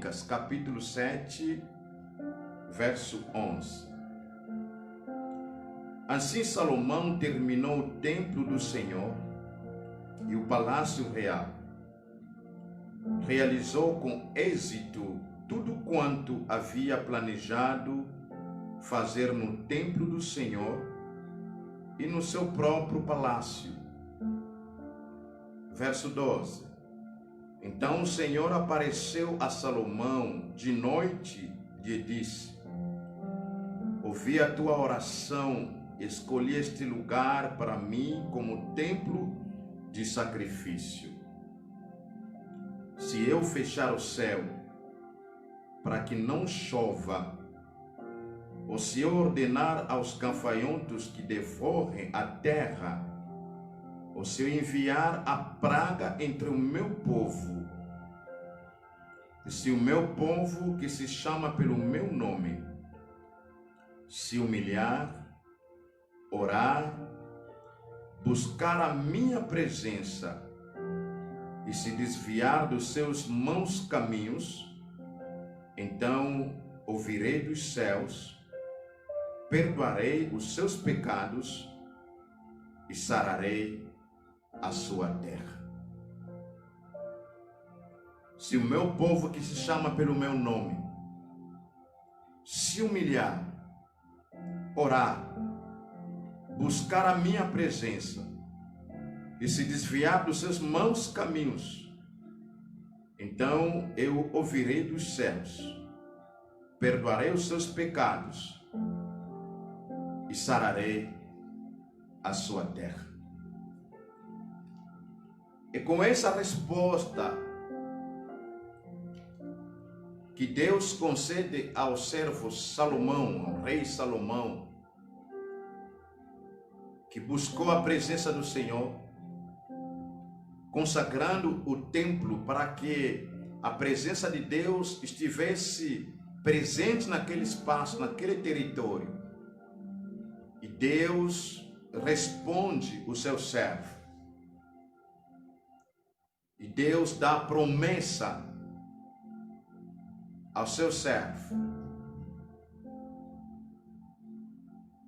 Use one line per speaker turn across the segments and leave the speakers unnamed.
Lucas, capítulo 7, verso 11. Assim Salomão terminou o templo do Senhor e o palácio real. Realizou com êxito tudo quanto havia planejado fazer no templo do Senhor e no seu próprio palácio. Verso 12. Então o Senhor apareceu a Salomão de noite e lhe disse: ouvi a tua oração, escolhi este lugar para mim como templo de sacrifício. Se eu fechar o céu para que não chova, ou se eu ordenar aos gafanhotos que devorem a terra, ou se eu enviar a praga entre o meu povo, e se o meu povo que se chama pelo meu nome se humilhar, orar, buscar a minha presença e se desviar dos seus maus caminhos, então ouvirei dos céus, perdoarei os seus pecados e sararei a sua terra. Se o meu povo que se chama pelo meu nome se humilhar, orar, buscar a minha presença e se desviar dos seus maus caminhos, então eu ouvirei dos céus, perdoarei os seus pecados e sararei a sua terra. E com essa resposta que Deus concede ao servo Salomão, ao rei Salomão, que buscou a presença do Senhor, consagrando o templo para que a presença de Deus estivesse presente naquele espaço, naquele território. E Deus responde o seu servo. E Deus dá a promessa ao seu servo.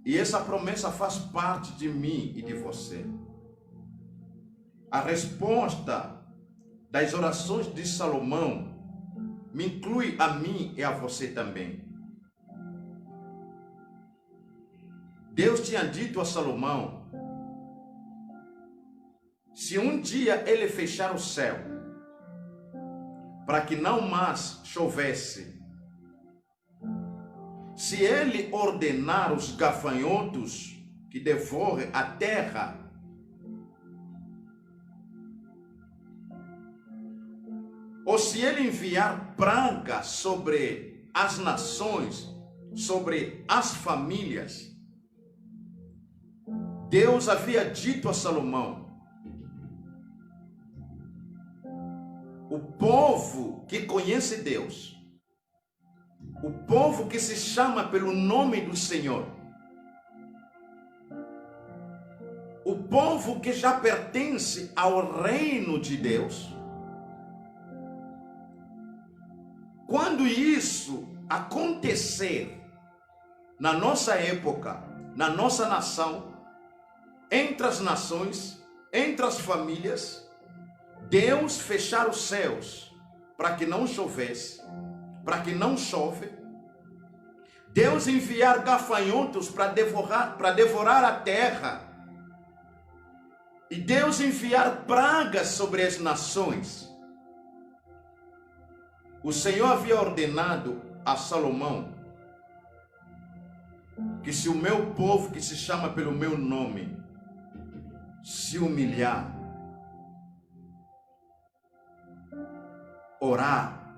E essa promessa faz parte de mim e de você. A resposta das orações de Salomão me inclui a mim e a você também. Deus tinha dito a Salomão: se um dia ele fechar o céu para que não mais chovesse, se ele ordenar os gafanhotos que devorem a terra, ou se ele enviar praga sobre as nações, sobre as famílias, Deus havia dito a Salomão: o povo que conhece Deus, o povo que se chama pelo nome do Senhor, o povo que já pertence ao reino de Deus, quando isso acontecer na nossa época, na nossa nação, entre as nações, entre as famílias, Deus fechar os céus para que não chovesse, para que não chove, Deus enviar gafanhotos para devorar a terra, e Deus enviar pragas sobre as nações. O Senhor havia ordenado a Salomão que se o meu povo que se chama pelo meu nome se humilhar, orar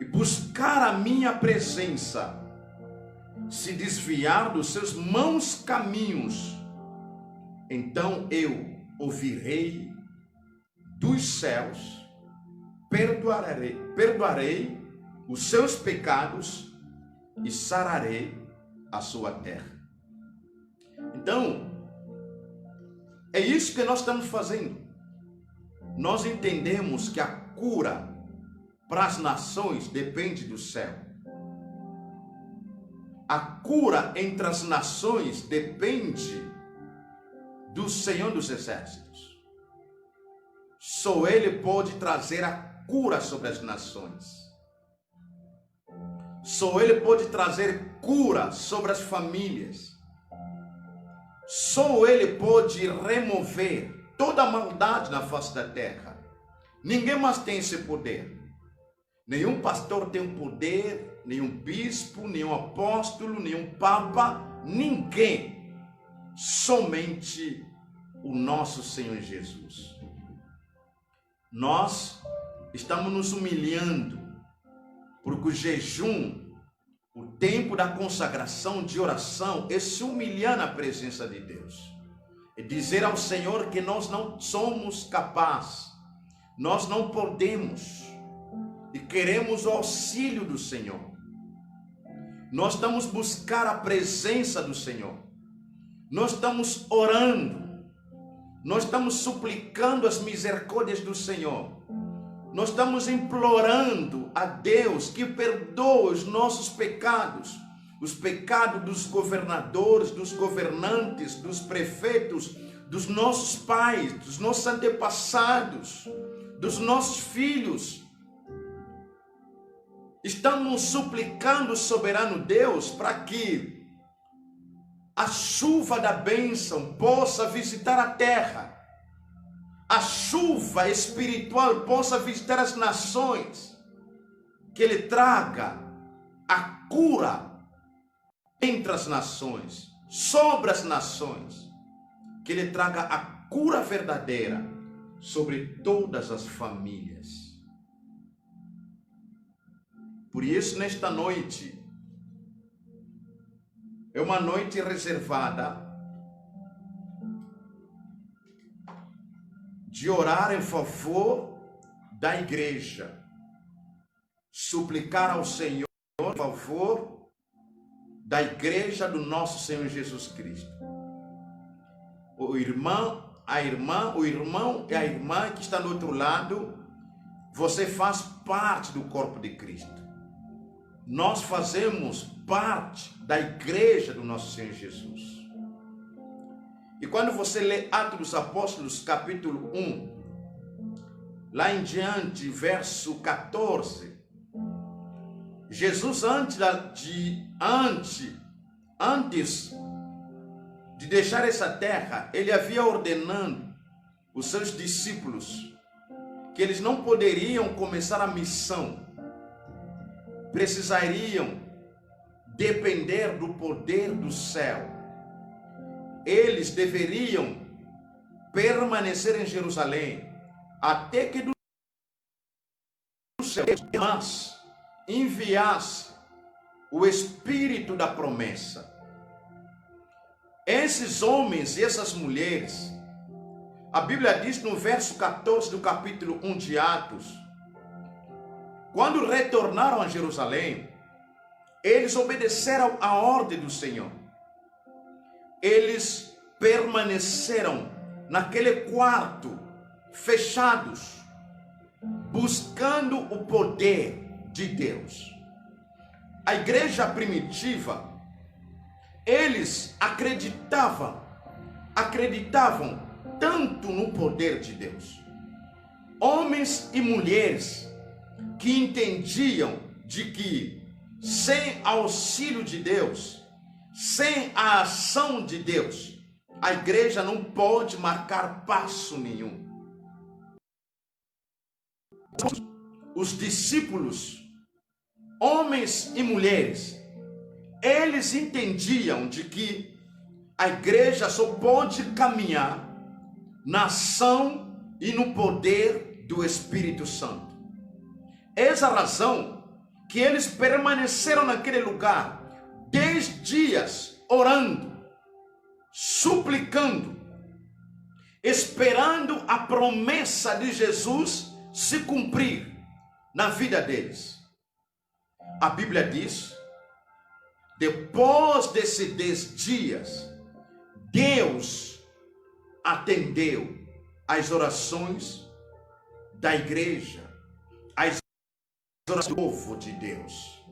e buscar a minha presença, se desviar dos seus maus caminhos, então eu ouvirei dos céus, perdoarei os seus pecados e sararei a sua terra. Então, é isso que nós estamos fazendo. nós entendemos que a cura para as nações depende do céu. A cura entre as nações depende do Senhor dos Exércitos. Só Ele pode trazer a cura sobre as nações. Só Ele pode trazer cura sobre as famílias. Só Ele pode remover toda a maldade na face da terra. Ninguém mais tem esse poder. Nenhum pastor tem o poder, nenhum bispo, nenhum apóstolo, nenhum papa, ninguém. Somente o nosso Senhor Jesus. Nós estamos nos humilhando, porque o jejum, o tempo da consagração, de oração, é se humilhar na presença de Deus. É dizer ao Senhor que nós não somos capazes, nós não podemos, e queremos o auxílio do Senhor. Nós estamos buscando a presença do Senhor. Nós estamos orando. Nós estamos suplicando as misericórdias do Senhor. Nós estamos implorando a Deus que perdoe os nossos pecados, os pecados dos governadores, dos governantes, dos prefeitos, dos nossos pais, dos nossos antepassados, dos nossos filhos. Estamos suplicando ao soberano Deus para que a chuva da bênção possa visitar a terra. A chuva espiritual possa visitar as nações. Que Ele traga a cura entre as nações, sobre as nações. Que Ele traga a cura verdadeira sobre todas as famílias. Por isso, nesta noite, é uma noite reservada de orar em favor da igreja, suplicar ao Senhor em favor da igreja do nosso Senhor Jesus Cristo. O irmão e a irmã que está do outro lado, você faz parte do corpo de Cristo. Nós fazemos parte da igreja do nosso Senhor Jesus. E quando você lê Atos dos Apóstolos, capítulo 1, lá em diante, verso 14, Jesus antes de deixar essa terra, Ele havia ordenado os seus discípulos que eles não poderiam começar a missão, precisariam depender do poder do céu. Eles deveriam permanecer em Jerusalém até que do céu enviasse o Espírito da promessa. Esses homens e essas mulheres, a Bíblia diz no verso 14 do capítulo 1 de Atos, quando retornaram a Jerusalém, eles obedeceram à ordem do Senhor. Eles permaneceram naquele quarto, fechados, buscando o poder de Deus. A igreja primitiva, eles acreditavam tanto no poder de Deus. Homens e mulheres que entendiam de que sem auxílio de Deus, sem a ação de Deus, a igreja não pode marcar passo nenhum. Os discípulos, homens e mulheres, eles entendiam de que a igreja só pode caminhar na ação e no poder do Espírito Santo. Essa razão que eles permaneceram naquele lugar 10 dias orando, suplicando, esperando a promessa de Jesus se cumprir na vida deles. A Bíblia diz, depois desses 10 dias, Deus atendeu às orações da igreja do povo de Deus.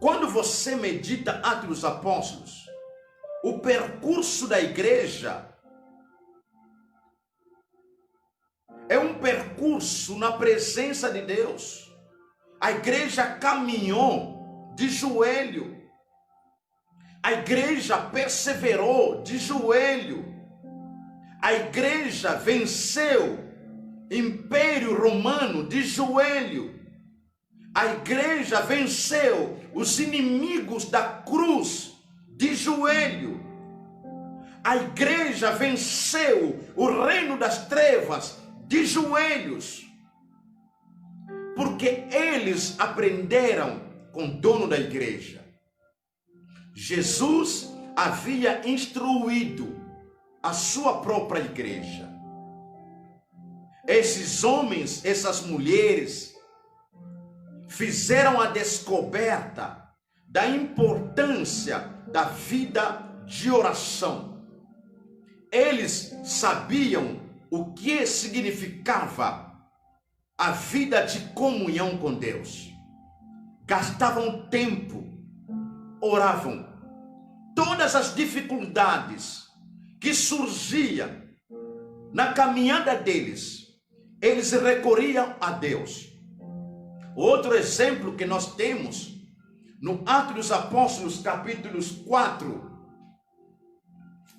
Quando você medita Atos dos Apóstolos, o percurso da igreja é um percurso na presença de Deus. A igreja caminhou de joelho. A igreja perseverou de joelho. A igreja venceu o Império Romano de joelho. A igreja venceu os inimigos da cruz de joelho. A igreja venceu o reino das trevas de joelhos. Porque eles aprenderam com o dono da igreja. Jesus havia instruído a sua própria igreja. Esses homens, essas mulheres, fizeram a descoberta da importância da vida de oração. Eles sabiam o que significava a vida de comunhão com Deus. Gastavam tempo, oravam. Todas as dificuldades que surgiam na caminhada deles, eles recorriam a Deus. Outro exemplo que nós temos no Atos dos Apóstolos, capítulos 4,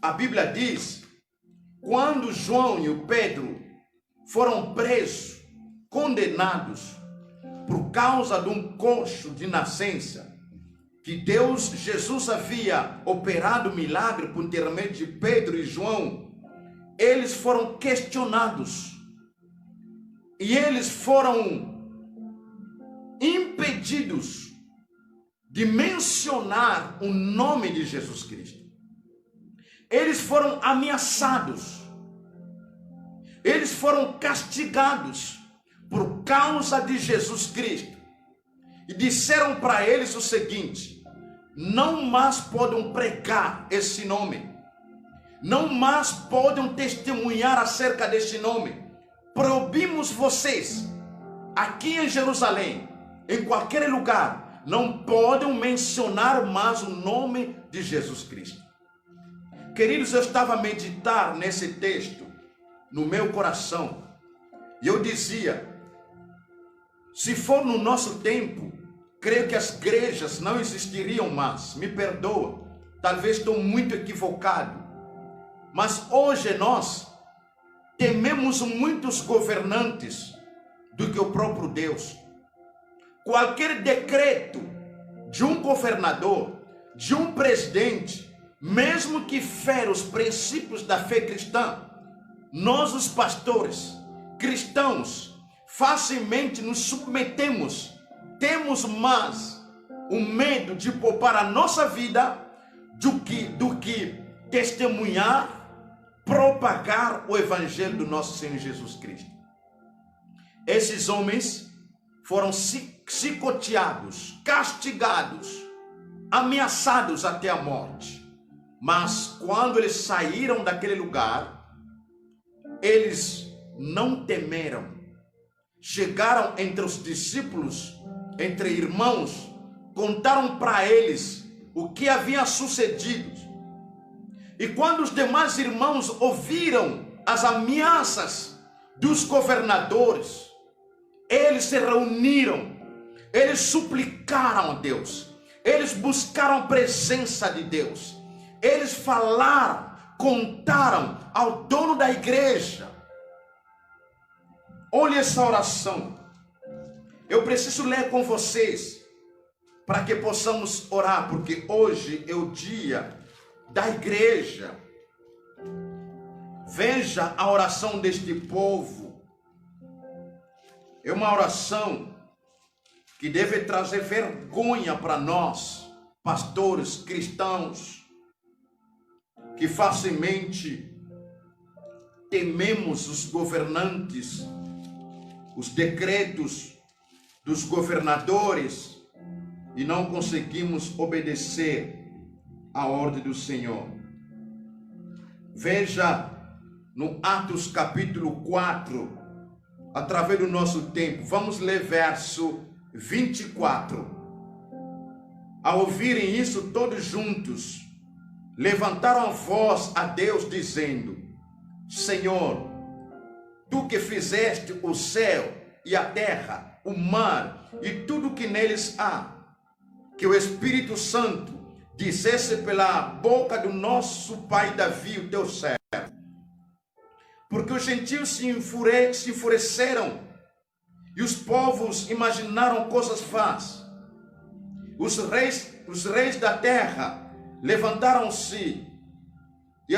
a Bíblia diz: quando João e o Pedro foram presos, condenados por causa de um coxo de nascença, que Jesus havia operado milagre por intermédio de Pedro e João, eles foram questionados e eles foram impedidos de mencionar o nome de Jesus Cristo. Eles foram ameaçados, eles foram castigados por causa de Jesus Cristo. E disseram para eles o seguinte: não mais podem pregar esse nome, não mais podem testemunhar acerca desse nome. Proibimos vocês, aqui em Jerusalém, em qualquer lugar, não podem mencionar mais o nome de Jesus Cristo. Queridos, eu estava a meditar nesse texto no meu coração, e eu dizia: se for no nosso tempo, creio que as igrejas não existiriam mais. Me perdoa, talvez estou muito equivocado, mas hoje nós tememos muitos governantes do que o próprio Deus. Qualquer decreto de um governador, de um presidente, mesmo que fere os princípios da fé cristã, nós, os pastores cristãos, facilmente nos submetemos. Temos mais o medo de poupar a nossa vida do que testemunhar, propagar o evangelho do nosso Senhor Jesus Cristo. Esses homens foram chicoteados, castigados, ameaçados até a morte. Mas quando eles saíram daquele lugar, eles não temeram. Chegaram entre os discípulos, entre irmãos, contaram para eles o que havia sucedido. E quando os demais irmãos ouviram as ameaças dos governadores, eles se reuniram, eles suplicaram a Deus, eles buscaram a presença de Deus, eles falaram, contaram ao dono da igreja. Olha essa oração. Eu preciso ler com vocês para que possamos orar, porque hoje é o dia da igreja. Veja a oração deste povo. É uma oração que deve trazer vergonha para nós, pastores cristãos, que facilmente tememos os governantes, os decretos dos governadores e não conseguimos obedecer à ordem do Senhor. Veja no Atos capítulo 4, através do nosso tempo. Vamos ler verso 24. Ao ouvirem isso, todos juntos levantaram a voz a Deus, dizendo: Senhor, tu que fizeste o céu e a terra, o mar e tudo que neles há, que o Espírito Santo dissesse pela boca do nosso pai Davi, o teu servo. Porque os gentios se enfureceram e os povos imaginaram coisas vãs. Os reis da terra levantaram-se e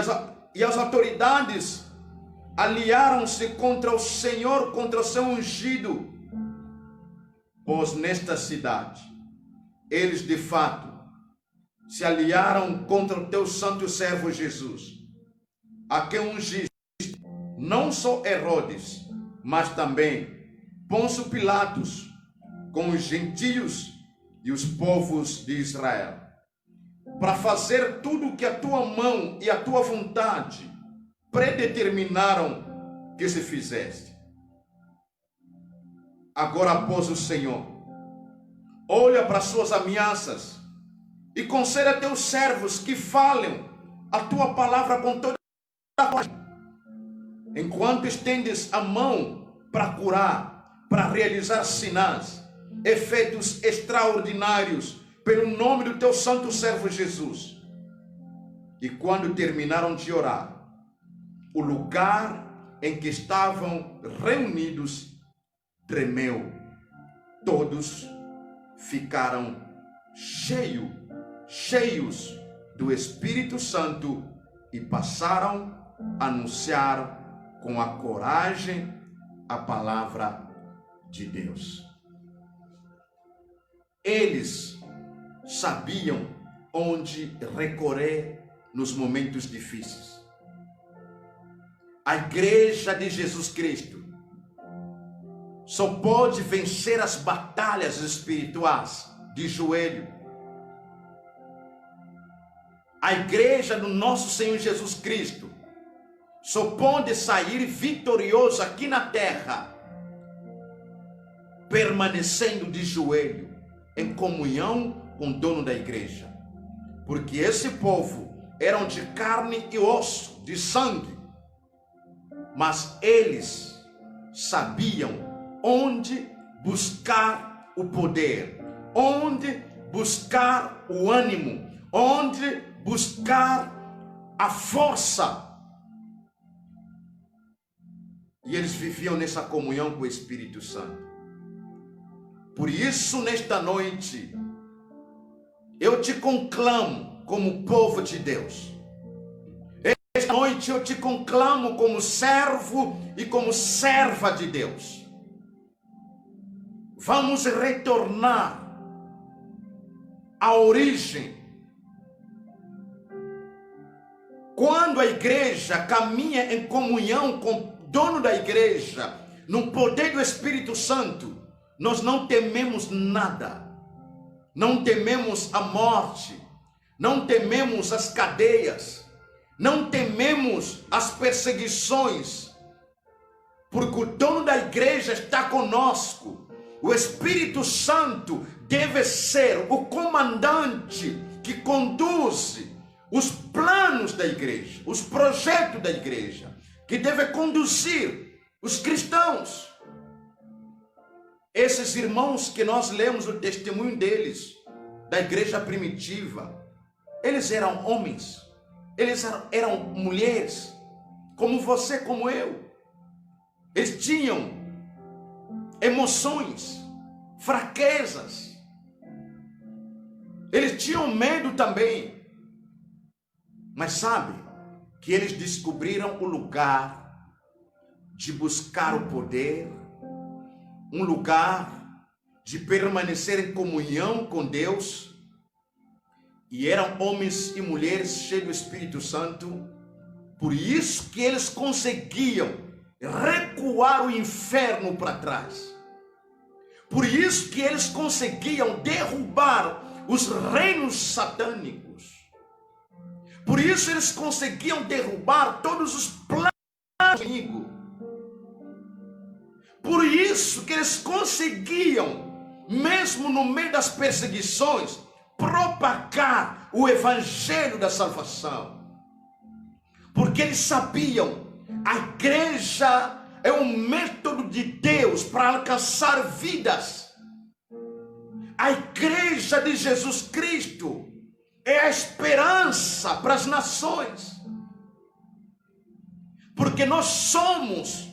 as autoridades aliaram-se contra o Senhor, contra o seu ungido. Pois nesta cidade eles de fato se aliaram contra o teu santo servo Jesus, a quem ungiste não só Herodes, mas também Pôncio Pilatos, com os gentios e os povos de Israel, para fazer tudo o que a tua mão e a tua vontade predeterminaram que se fizesse. Agora, pois, o Senhor olha para as suas ameaças e concede a teus servos que falem a tua palavra com toda a coragem, enquanto estendes a mão para curar, para realizar sinais, efeitos extraordinários, pelo nome do teu santo servo Jesus. E quando terminaram de orar, o lugar em que estavam reunidos tremeu. Todos ficaram cheios do Espírito Santo e passaram a anunciar com a coragem a palavra de Deus. Eles sabiam onde recorrer nos momentos difíceis. A igreja de Jesus Cristo só pode vencer as batalhas espirituais de joelho. A igreja do nosso Senhor Jesus Cristo só pode sair vitoriosa aqui na terra permanecendo de joelho, em comunhão com o dono da igreja. Porque esse povo eram de carne e osso, de sangue, mas eles sabiam onde buscar o poder, onde buscar o ânimo, onde buscar a força. E eles viviam nessa comunhão com o Espírito Santo. Por isso, nesta noite, eu te conclamo como povo de Deus. Esta noite eu te conclamo como servo e como serva de Deus. Vamos retornar à origem. Quando a igreja caminha em comunhão com o dono da igreja, no poder do Espírito Santo, nós não tememos nada. Não tememos a morte, não tememos as cadeias, não tememos as perseguições, porque o dono da igreja está conosco. O Espírito Santo deve ser o comandante que conduz os planos da igreja, os projetos da igreja, que deve conduzir os cristãos. Esses irmãos que nós lemos o testemunho deles, da igreja primitiva, eles eram homens, eles eram mulheres, como você, como eu. Eles tinham emoções, fraquezas, eles tinham medo também, mas sabe que eles descobriram o lugar de buscar o poder, um lugar de permanecer em comunhão com Deus, e eram homens e mulheres cheios do Espírito Santo. Por isso que eles conseguiam recuar o inferno para trás. Por isso que eles conseguiam derrubar os reinos satânicos. Por isso eles conseguiam derrubar todos os planos do inimigo. Por isso que eles conseguiam, mesmo no meio das perseguições, propagar o evangelho da salvação. Porque eles sabiam, a igreja é um método de Deus para alcançar vidas. A igreja de Jesus Cristo é a esperança para as nações. Porque nós somos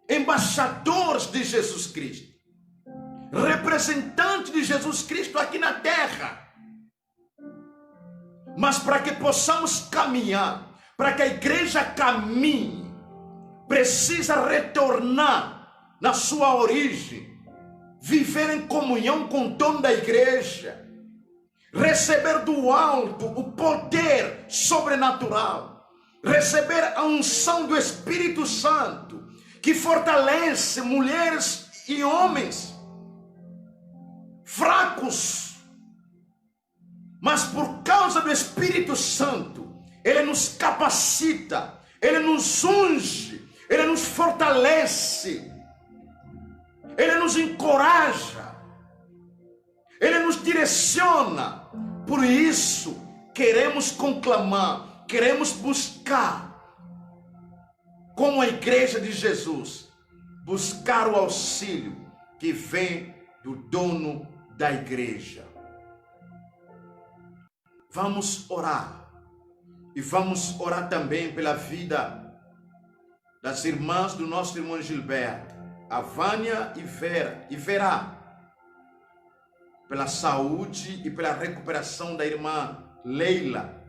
embaixadores de Jesus Cristo, representantes de Jesus Cristo aqui na terra. Mas para que possamos caminhar, para que a igreja caminhe, precisa retornar na sua origem, viver em comunhão com o dono da igreja, receber do alto o poder sobrenatural, receber a unção do Espírito Santo, que fortalece mulheres e homens fracos, mas por causa do Espírito Santo, ele nos capacita, ele nos unge, ele nos fortalece, ele nos encoraja, ele nos direciona. Por isso, queremos conclamar, queremos buscar, como a igreja de Jesus, buscar o auxílio que vem do dono da igreja. Vamos orar. E vamos orar também pela vida das irmãs do nosso irmão Gilberto, a Vânia e Vera, pela saúde e pela recuperação da irmã Leila,